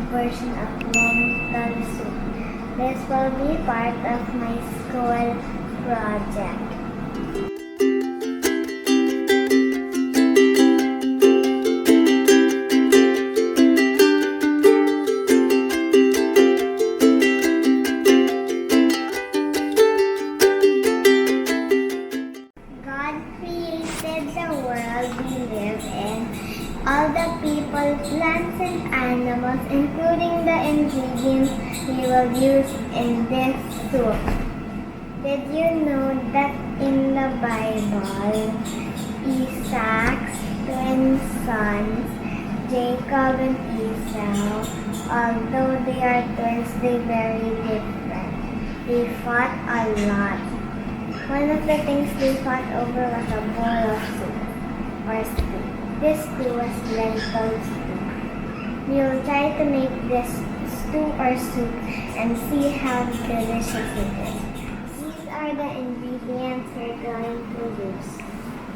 version of lentil soup. This will be part of my school project. God created the world we live in. All the people, plants, and animals, including the ingredients we will use in this soup. Did you know that in the Bible, Isaac's twin sons, Jacob and Esau, although they are twins, they're very different. They fought a lot. One of the things they fought over was a bowl of soup or stew. This stew was lentil stew. We will try to make this stew or soup and see how delicious it is. These are the ingredients we're going to use.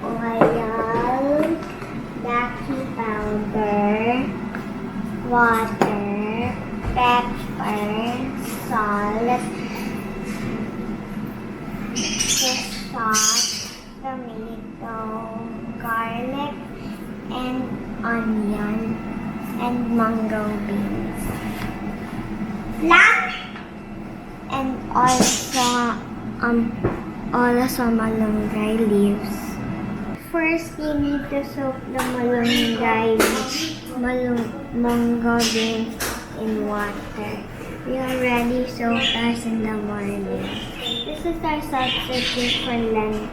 Oil, Daki powder, water, pepper, salt, sauce, tomato, garlic, and onion, and Munggo beans. And also Malunggay leaves. First, you need to soak the Munggo beans in water. We already soaked ours in the morning. This is our substitute for lentil.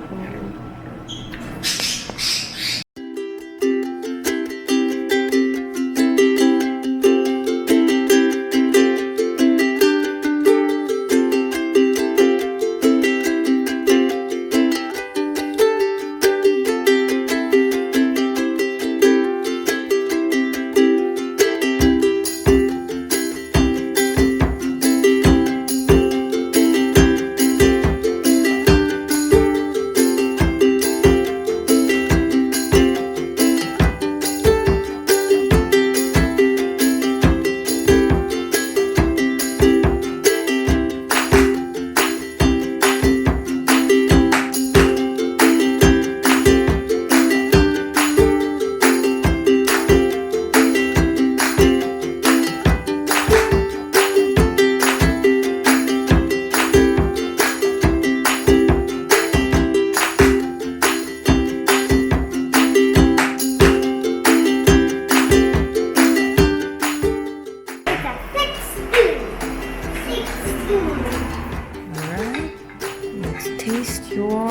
Alright, let's taste your